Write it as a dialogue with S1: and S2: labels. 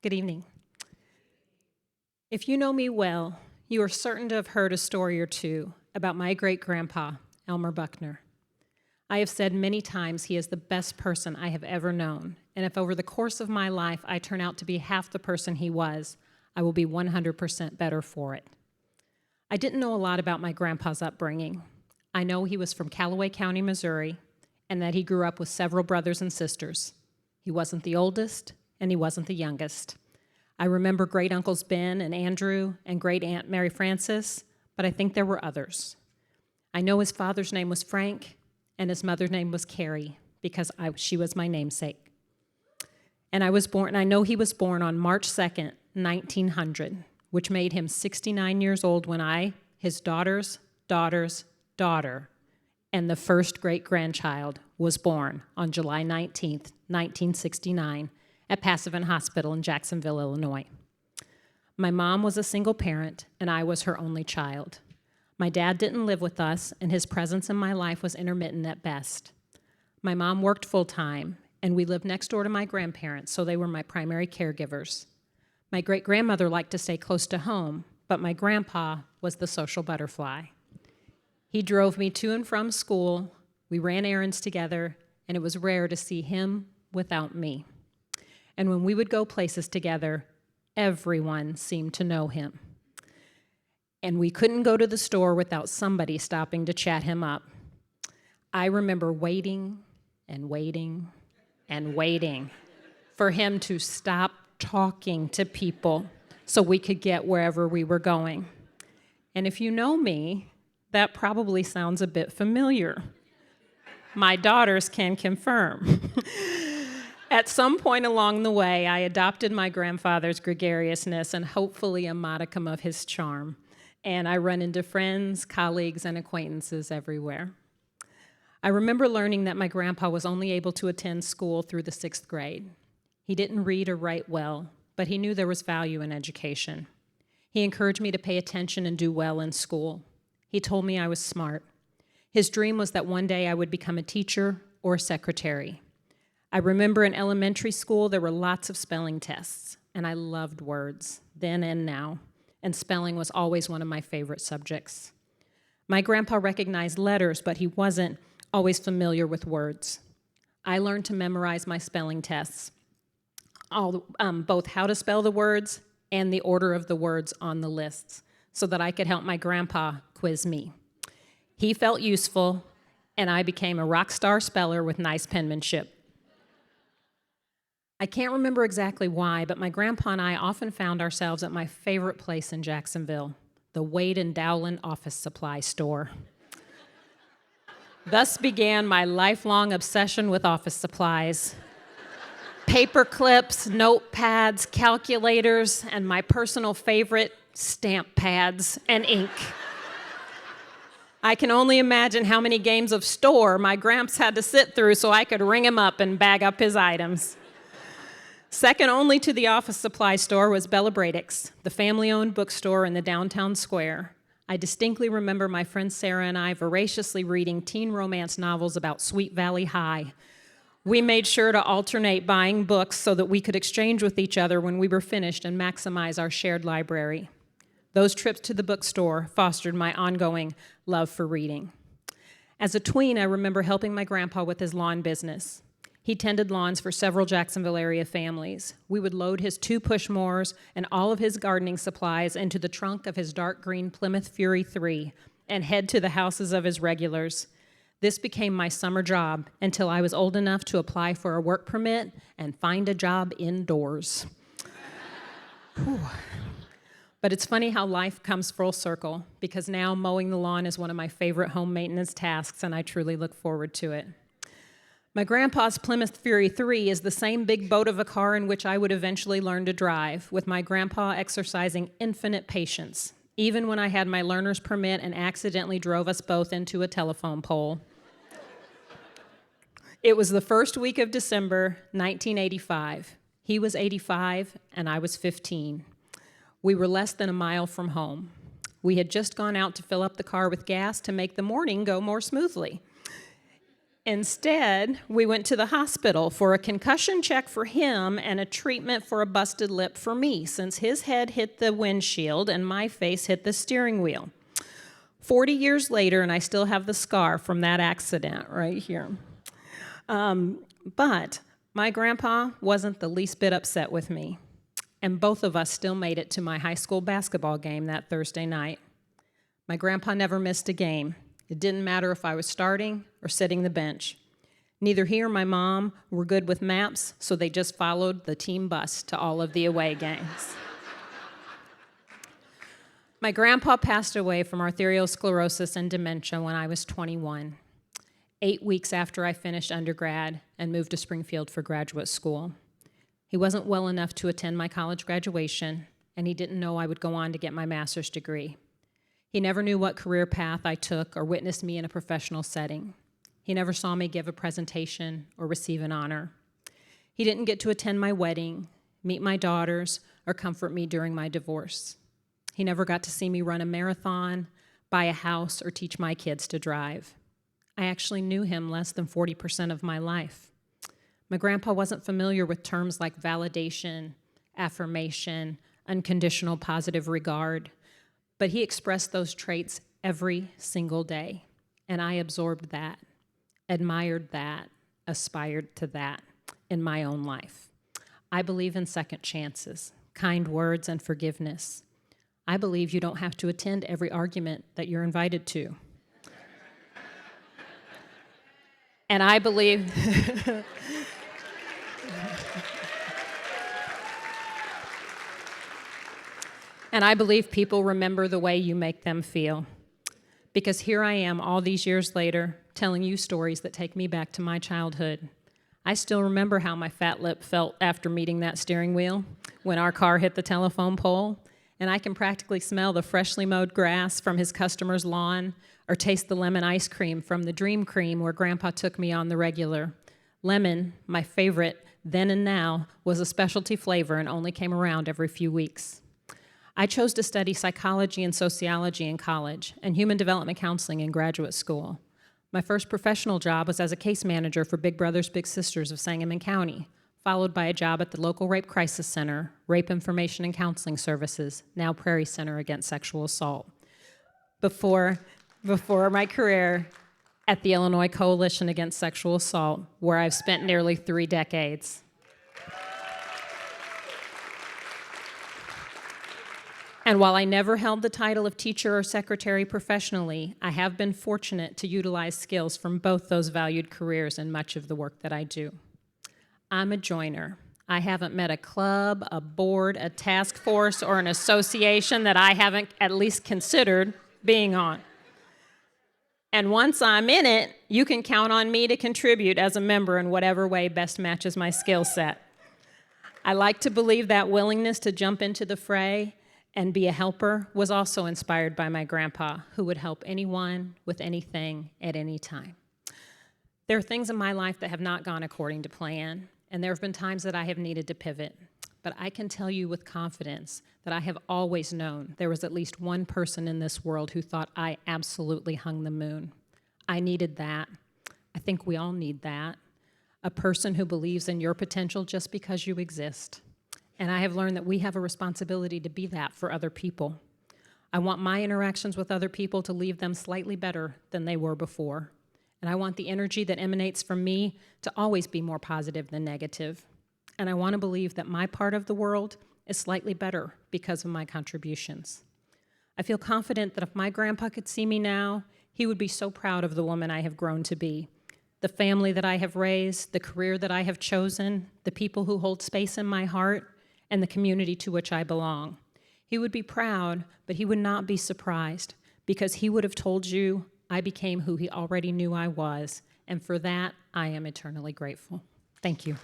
S1: Good evening. If you know me well, you are certain to have heard a story or two about my great-grandpa, Elmer Buckner. I have said many times he is the best person I have ever known, and if over the course of my life I turn out to be half the person he was, I will be 100% better for it. I didn't know a lot about my grandpa's upbringing. I know he was from Callaway County, Missouri, and that he grew up with several brothers and sisters. He wasn't the oldest, and he wasn't the youngest. I remember great-uncles Ben and Andrew and great-aunt Mary Frances, but I think there were others. I know his father's name was Frank, and his mother's name was Carrie, because she was my namesake. And I know he was born on March 2nd, 1900, which made him 69 years old when his daughter's daughter, and the first great-grandchild, was born on July 19th, 1969, at Passavant Hospital in Jacksonville, Illinois. My mom was a single parent, and I was her only child. My dad didn't live with us, and his presence in my life was intermittent at best. My mom worked full-time, and we lived next door to my grandparents, so they were my primary caregivers. My great-grandmother liked to stay close to home, but my grandpa was the social butterfly. He drove me to and from school, we ran errands together, and it was rare to see him without me. And when we would go places together, everyone seemed to know him. And we couldn't go to the store without somebody stopping to chat him up. I remember waiting and waiting and waiting for him to stop talking to people so we could get wherever we were going. And if you know me, that probably sounds a bit familiar. My daughters can confirm. At some point along the way, I adopted my grandfather's gregariousness and hopefully a modicum of his charm. And I run into friends, colleagues, and acquaintances everywhere. I remember learning that my grandpa was only able to attend school through the 6th grade. He didn't read or write well, but he knew there was value in education. He encouraged me to pay attention and do well in school. He told me I was smart. His dream was that one day I would become a teacher or a secretary. I remember in elementary school there were lots of spelling tests, and I loved words, then and now, and spelling was always one of my favorite subjects. My grandpa recognized letters, but he wasn't always familiar with words. I learned to memorize my spelling tests, both how to spell the words and the order of the words on the lists, so that I could help my grandpa quiz me. He felt useful, and I became a rock star speller with nice penmanship. I can't remember exactly why, but my grandpa and I often found ourselves at my favorite place in Jacksonville, the Wade and Dowland office supply store. Thus began my lifelong obsession with office supplies. Paper clips, notepads, calculators, and my personal favorite, stamp pads and ink. I can only imagine how many games of store my gramps had to sit through so I could ring him up and bag up his items. Second only to the office supply store was Bella Braddock's, the family-owned bookstore in the downtown square. I distinctly remember my friend Sarah and I voraciously reading teen romance novels about Sweet Valley High. We made sure to alternate buying books so that we could exchange with each other when we were finished and maximize our shared library. Those trips to the bookstore fostered my ongoing love for reading. As a tween, I remember helping my grandpa with his lawn business. He tended lawns for several Jacksonville area families. We would load his 2 push mowers and all of his gardening supplies into the trunk of his dark green Plymouth Fury 3 and head to the houses of his regulars. This became my summer job until I was old enough to apply for a work permit and find a job indoors. But it's funny how life comes full circle, because now mowing the lawn is one of my favorite home maintenance tasks, and I truly look forward to it. My grandpa's Plymouth Fury 3 is the same big boat of a car in which I would eventually learn to drive, with my grandpa exercising infinite patience, even when I had my learner's permit and accidentally drove us both into a telephone pole. It was the first week of December, 1985. He was 85, and I was 15. We were less than a mile from home. We had just gone out to fill up the car with gas to make the morning go more smoothly. Instead, we went to the hospital for a concussion check for him and a treatment for a busted lip for me, since his head hit the windshield and my face hit the steering wheel. 40 years later, and I still have the scar from that accident right here. But my grandpa wasn't the least bit upset with me, and both of us still made it to my high school basketball game that Thursday night. My grandpa never missed a game. It didn't matter if I was starting or sitting the bench. Neither he or my mom were good with maps, so they just followed the team bus to all of the away games. My grandpa passed away from arteriosclerosis and dementia when I was 21, 8 weeks after I finished undergrad and moved to Springfield for graduate school. He wasn't well enough to attend my college graduation, and he didn't know I would go on to get my master's degree. He never knew what career path I took or witnessed me in a professional setting. He never saw me give a presentation or receive an honor. He didn't get to attend my wedding, meet my daughters, or comfort me during my divorce. He never got to see me run a marathon, buy a house, or teach my kids to drive. I actually knew him less than 40% of my life. My grandpa wasn't familiar with terms like validation, affirmation, unconditional positive regard, but he expressed those traits every single day, and I absorbed that, admired that, aspired to that in my own life. I believe in second chances, kind words, and forgiveness. I believe you don't have to attend every argument that you're invited to. And I believe And I believe people remember the way you make them feel. Because here I am all these years later telling you stories that take me back to my childhood. I still remember how my fat lip felt after meeting that steering wheel when our car hit the telephone pole, and I can practically smell the freshly mowed grass from his customer's lawn or taste the lemon ice cream from the Dream Cream where Grandpa took me on the regular. Lemon, my favorite then and now, was a specialty flavor and only came around every few weeks. I chose to study psychology and sociology in college and human development counseling in graduate school. My first professional job was as a case manager for Big Brothers Big Sisters of Sangamon County, followed by a job at the local Rape Crisis Center, Rape Information and Counseling Services, now Prairie Center Against Sexual Assault. Before my career at the Illinois Coalition Against Sexual Assault, where I've spent nearly 3 decades. And while I never held the title of teacher or secretary professionally, I have been fortunate to utilize skills from both those valued careers in much of the work that I do. I'm a joiner. I haven't met a club, a board, a task force, or an association that I haven't at least considered being on. And once I'm in it, you can count on me to contribute as a member in whatever way best matches my skill set. I like to believe that willingness to jump into the fray and be a helper was also inspired by my grandpa, who would help anyone with anything at any time. There are things in my life that have not gone according to plan, and there have been times that I have needed to pivot. But I can tell you with confidence that I have always known there was at least one person in this world who thought I absolutely hung the moon. I needed that. I think we all need that. A person who believes in your potential just because you exist. And I have learned that we have a responsibility to be that for other people. I want my interactions with other people to leave them slightly better than they were before. And I want the energy that emanates from me to always be more positive than negative. And I want to believe that my part of the world is slightly better because of my contributions. I feel confident that if my grandpa could see me now, he would be so proud of the woman I have grown to be, the family that I have raised, the career that I have chosen, the people who hold space in my heart, and the community to which I belong. He would be proud, but he would not be surprised, because he would have told you I became who he already knew I was, and for that, I am eternally grateful. Thank you.